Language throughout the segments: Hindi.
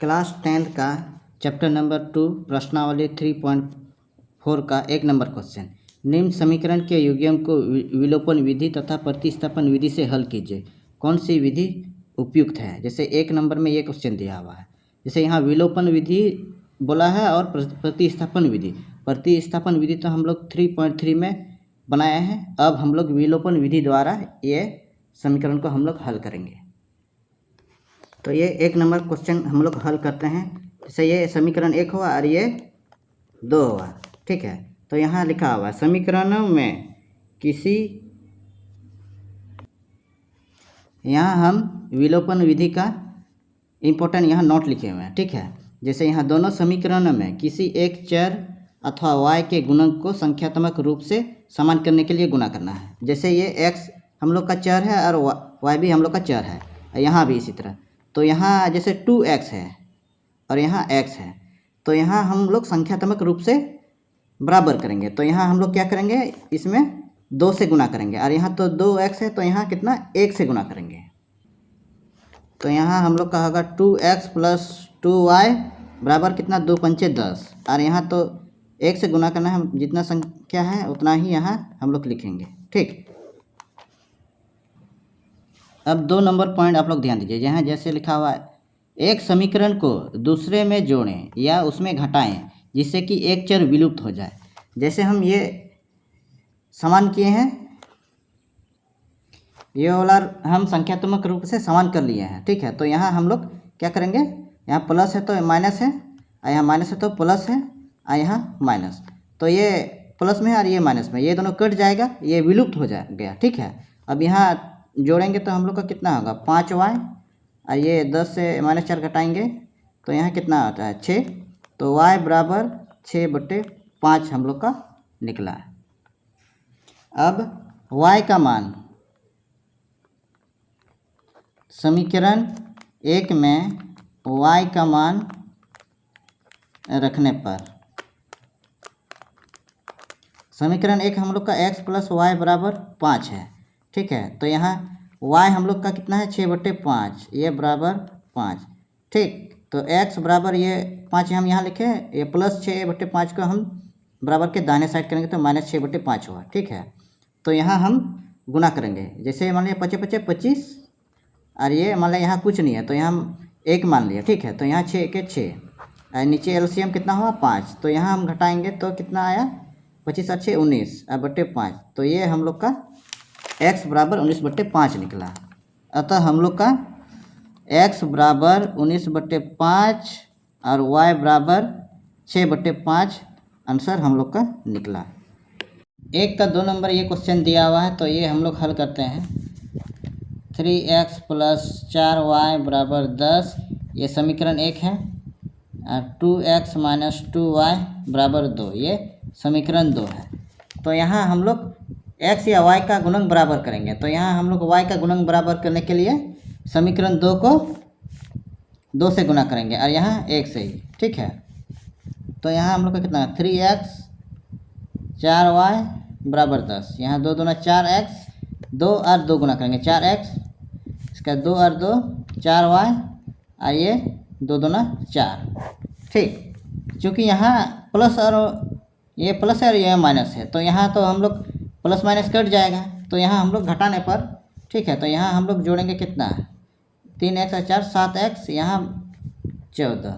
क्लास 10th का चैप्टर नंबर 2 प्रश्नावली 3.4 का 1 नंबर क्वेश्चन। निम्न समीकरण के युग्म को विलोपन विधि तथा प्रतिस्थापन विधि से हल कीजिए। कौन सी विधि उपयुक्त है? जैसे 1 नंबर में ये क्वेश्चन दिया हुआ है। जैसे यहाँ विलोपन विधि बोला है और प्रतिस्थापन विधि। प्रतिस्थापन विधि तो हम लोग 3.3 में बनाए हैं। अब हम लोग विलोपन विधि द्वारा ये समीकरण को हम लोग हल करेंगे। तो ये 1 नंबर क्वेश्चन हम लोग हल करते हैं। जैसे ये समीकरण 1 हुआ और ये 2 हुआ, ठीक है। तो यहाँ लिखा हुआ है समीकरणों में किसी, यहाँ हम विलोपन विधि का इम्पोर्टेंट यहाँ नोट लिखे हुए हैं, ठीक है। जैसे यहाँ दोनों समीकरणों में किसी एक चर अथवा y के गुणक को संख्यात्मक रूप से समान करने के लिए गुणा करना है। जैसे ये x हम लोग का चर है और y भी हम लोग का चर है, यहाँ भी इसी तरह। तो यहाँ जैसे 2x है और यहाँ x है, तो यहाँ हम लोग संख्यात्मक रूप से बराबर करेंगे। तो यहाँ हम लोग क्या करेंगे, इसमें 2 से गुणा करेंगे और यहाँ तो 2x है, तो यहाँ कितना 1 से गुणा करेंगे। तो यहाँ हम लोग का होगा 2x प्लस 2y बराबर कितना 2 पंचे 10, और यहाँ तो 1 से गुणा करना है, जितना संख्या है उतना ही यहाँ हम लोग लिखेंगे, ठीक। अब 2 नंबर पॉइंट आप लोग ध्यान दीजिए। यहाँ जैसे लिखा हुआ है एक समीकरण को दूसरे में जोड़ें या उसमें घटाएं जिससे कि एक चर विलुप्त हो जाए। जैसे हम ये समान किए हैं, ये वाला हम संख्यात्मक रूप से समान कर लिए हैं, ठीक है। तो यहाँ हम लोग क्या करेंगे, यहाँ प्लस है तो माइनस है, और यहाँ माइनस है तो प्लस है, और यहाँ माइनस। तो ये प्लस में है और ये माइनस में, ये दोनों कट जाएगा, ये विलुप्त हो जाएगा, ठीक है। अब यहाँ जोड़ेंगे तो हम लोग का कितना होगा 5y, और ये 10 से -4 घटाएंगे तो यहाँ कितना आता है 6। तो y बराबर 6/5 हम लोग का निकला है। अब y का मान समीकरण 1 में y का मान रखने पर, समीकरण 1 हम लोग का x प्लस y बराबर 5 है, ठीक है। तो यहाँ y हम लोग का कितना है 6/5, ये बराबर 5, ठीक। तो x बराबर ये 5 हम यहाँ लिखे, ये प्लस 6/5 को हम बराबर के दाहिने साइड करेंगे तो -6/5 हुआ, ठीक है। तो यहाँ हम गुना करेंगे। जैसे मान लिया 5 5 25, और ये मान लिया यहाँ कुछ नहीं है तो यहाँ हम 1 मान लिया, ठीक है। तो यहाँ 6 के 6, और नीचे एलसीएम कितना हुआ 5, तो यहाँ हम घटाएंगे तो कितना आया 25 और 6 19 बटे 5। तो ये हम लोग का x बराबर 19/5 निकला। अतः हम लोग का x बराबर 19/5 और y बराबर 6/5 आंसर हम लोग का निकला। 1 का 2 नंबर ये क्वेश्चन दिया हुआ है, तो ये हम लोग हल करते हैं। 3x प्लस 4y बराबर 10, ये समीकरण 1 है, और 2x माइनस 2y बराबर 2, ये समीकरण 2 है। तो यहाँ हम लोग x या y का गुणक बराबर करेंगे। तो यहाँ हम लोग y का गुणक बराबर करने के लिए समीकरण 2 को 2 से गुणा करेंगे और यहाँ 1 से ही, ठीक है। तो यहाँ हम लोग का कितना है 3x 4y बराबर 10, यहाँ 2 दूना 4x, 2 और 2 गुना करेंगे 4x, इसका 2 और 2 4y, और ये 2 दूना 4, ठीक। चूँकि यहाँ प्लस और ये प्लस है और ये माइनस है, तो यहाँ तो हम लोग प्लस माइनस कट जाएगा, तो यहाँ हम लोग घटाने पर, ठीक है। तो यहाँ हम लोग जोड़ेंगे कितना 3x और 4 7x, यहाँ 14,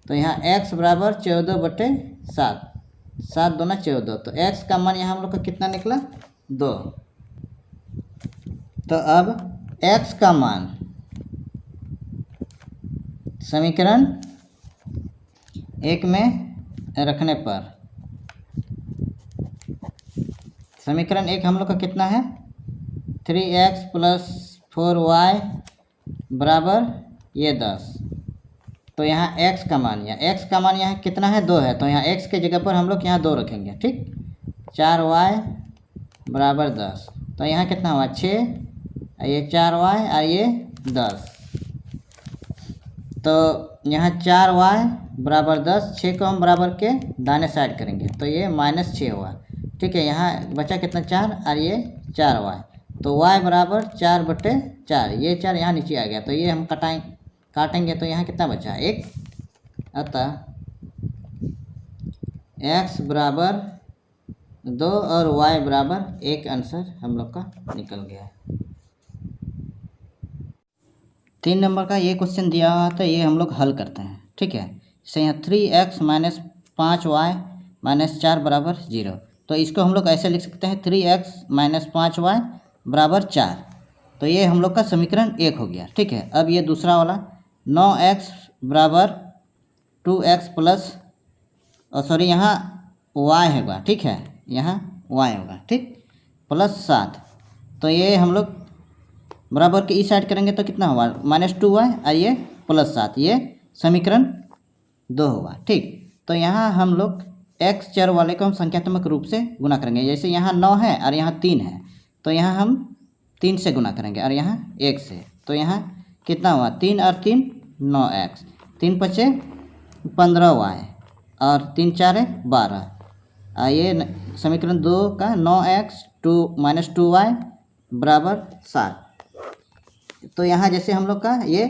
तो यहाँ x बराबर 14/7, 7 दूना 14। तो x का मान यहाँ हम लोग का कितना निकला 2। तो अब x का मान समीकरण 1 में रखने पर, समीकरण 1 हम लोग का कितना है 3x प्लस 4y बराबर ये 10। तो यहाँ x का मान, या x का मान यहाँ कितना है 2 है, तो यहाँ x के जगह पर हम लोग यहाँ 2 रखेंगे, ठीक। 4y बराबर 10, तो यहाँ कितना हुआ 6, ये 4y और ये 10। तो यहाँ 4y बराबर 10, 6 को हम बराबर के दाहिने साइड करेंगे तो ये -6 हुआ, ठीक है। यहाँ बचा कितना 4 और ये 4y, तो y बराबर 4/4, ये 4 यहाँ नीचे आ गया, तो ये हम काटेंगे तो यहाँ कितना बचा 1, अतः x बराबर 2 और y बराबर 1 आंसर हम लोग का निकल गया है। 3 नंबर का ये क्वेश्चन दिया हुआ था, ये हम लोग हल करते हैं। ठीक है, जैसे यहाँ 3x माइनस 5y माइनस 4 बराबर 0, तो इसको हम लोग ऐसे लिख सकते हैं 3x माइनस 5y बराबर 4। तो ये हम लोग का समीकरण 1 हो गया। ठीक है, अब ये दूसरा वाला 9x बराबर 2x प्लस सॉरी यहाँ y होगा। ठीक है, यहाँ y होगा, ठीक, प्लस 7। तो ये हम लोग बराबर के इस साइड करेंगे तो कितना होगा -2y और ये प्लस 7, ये समीकरण 2 होगा। ठीक, तो यहाँ हम लोग x चर वाले को हम संख्यात्मक रूप से गुना करेंगे। जैसे यहाँ 9 है और यहाँ 3 है, तो यहाँ हम 3 से गुना करेंगे और यहाँ 1 से। तो यहाँ कितना हुआ 3 और 3 9x, 3 पचे 15y और 3 4 12। ये समीकरण 2 का 9x माइनस 2y बराबर 7। तो यहाँ जैसे हम लोग का ये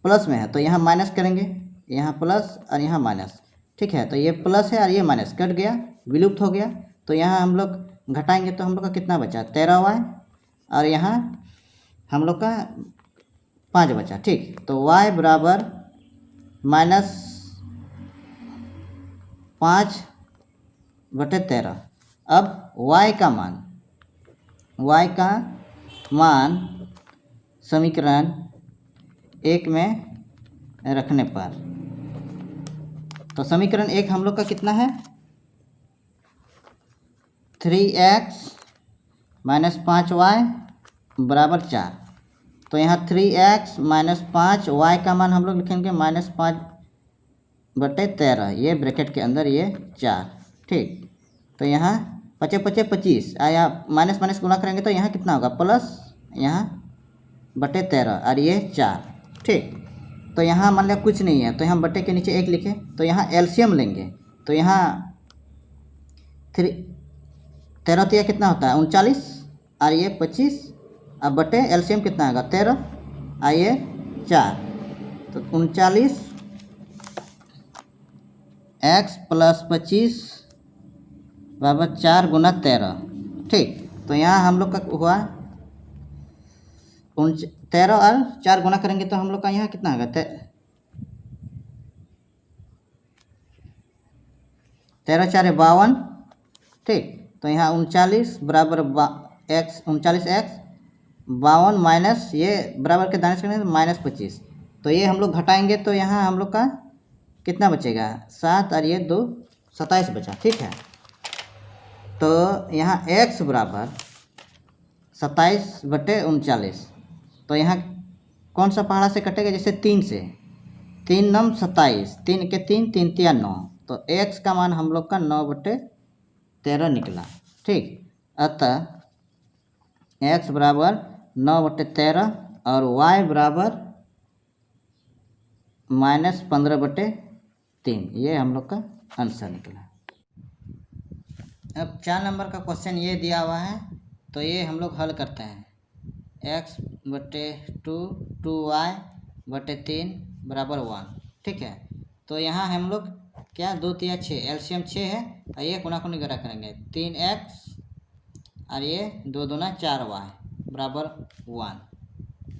प्लस में है तो यहाँ माइनस करेंगे, यहाँ प्लस और यहाँ माइनस। ठीक है, तो ये प्लस है और ये माइनस कट गया, विलुप्त हो गया। तो यहाँ हम लोग घटाएंगे तो हम लोग का कितना बचा 13y और यहाँ हम लोग का 5 बचा। ठीक, तो y बराबर -5/13। अब y का मान समीकरण 1 में रखने पर, तो समीकरण 1 हम लोग का कितना है 3x माइनस 5y बराबर 4। तो यहाँ 3x माइनस 5y का मान हम लोग लिखेंगे -5/13, ये ब्रैकेट के अंदर ये 4। ठीक, तो यहाँ 5 5 25 आया, माइनस माइनस गुना करेंगे तो यहाँ कितना होगा प्लस यहाँ बटे 13 और ये 4। ठीक, तो यहाँ मान लिया कुछ नहीं है तो हम बटे के नीचे 1 लिखे, तो यहाँ एलसीएम लेंगे तो यहाँ 13 तो यह कितना होता है 39 और ये 25, अब बटे एलसीएम कितना होगा 13 और ये 4, तो 39 x प्लस 25 बराबर 4 गुना 13। ठीक, तो यहाँ हम लोग का हुआ 13 और 4 गुना करेंगे तो हम लोग का यहाँ कितना होगा 13 4 52। ठीक, तो यहाँ 39 बराबर x 39x 52 माइनस ये बराबर के दाने से करेंगे -25। तो ये हम लोग घटाएंगे तो यहाँ हम लोग का कितना बचेगा 7 और ये 2 27 बचा। ठीक है, तो यहाँ x बराबर 27/39। तो यहाँ कौन सा पहाड़ा से कटेगा, जैसे 3 से, 3 9 27, 3 के 3 3 3 9, तो x का मान हम लोग का 9/13 निकला। ठीक, अतः x बराबर 9/13 और y बराबर -15/3, ये हम लोग का आंसर निकला। अब 4 नंबर का क्वेश्चन ये दिया हुआ है, तो ये हम लोग हल करते हैं। x/2 2y/3 बराबर 1। ठीक है, तो यहाँ हम लोग क्या 2 3 6 एलसीएम 6 है और ये कोना-कोनी गड़ा करेंगे 3x और ये 2 दूना 4y बराबर 1,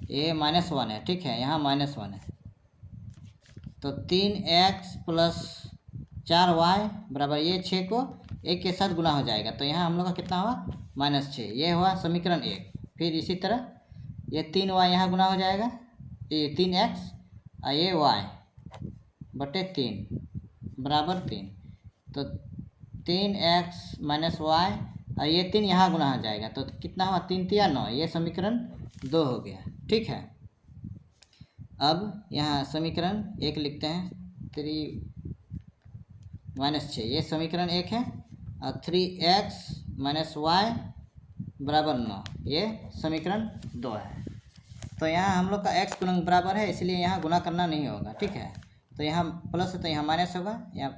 ये -1 है। ठीक है, यहाँ -1 है, तो 3x प्लस 4y बराबर ये 6 को 1 के साथ गुना हो जाएगा, तो यहाँ हम लोग का कितना हुआ -6, ये हुआ समीकरण 1। फिर इसी तरह ये 3y यहाँ गुना हो जाएगा, ये 3x और ये y/3 बराबर 3, तो 3x माइनस y और ये 3 यहाँ गुना हो जाएगा, तो कितना हुआ 3 3 9, ये समीकरण 2 हो गया। ठीक है, अब यहाँ समीकरण 1 लिखते हैं 3 - 6, ये समीकरण 1 है, और 3x माइनस y बराबर 9, ये समीकरण 2 है। तो यहाँ हम लोग का x गुणक बराबर है, इसलिए यहाँ गुना करना नहीं होगा। ठीक है, तो यहाँ प्लस है तो यहाँ माइनस होगा, यहाँ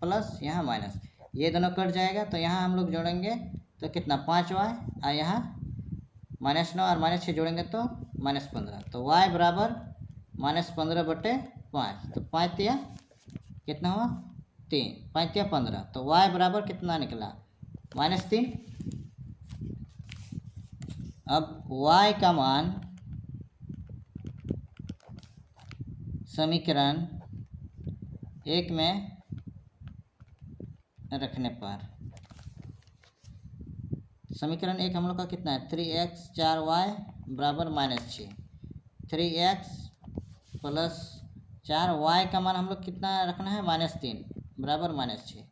प्लस यहाँ माइनस, ये दोनों कट जाएगा, तो यहाँ हम लोग जोड़ेंगे तो कितना 5y और यहाँ -9 और -6 जोड़ेंगे तो -15, तो y बराबर -15/5, तो 5 या कितना हुआ 3, 5 या 15, तो y बराबर कितना निकला -3। अब y का मान समीकरण 1 में रखने पर समीकरण 1 हम लोग का कितना है 3x 4y बराबर -6, 3x प्लस 4y का मान हम लोग कितना रखना है -3 बराबर -6,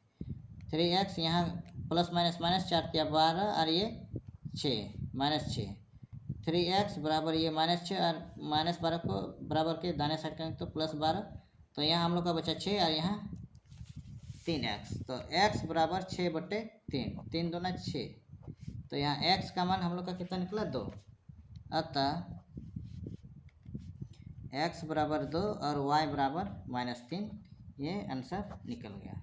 3x यहाँ प्लस माइनस माइनस 4 या 12 और ये 6 -6, 3x बराबर ये -6 और -12 को बराबर के दाने साइड करेंगे तो +12, तो यहाँ हम लोग का बचा 6 और यहाँ 3x, तो x बराबर 6/3, 3 दूना 6, तो यहाँ x का मान हम लोग का कितना निकला 2, अतः x बराबर 2 और y बराबर -3, ये आंसर निकल गया।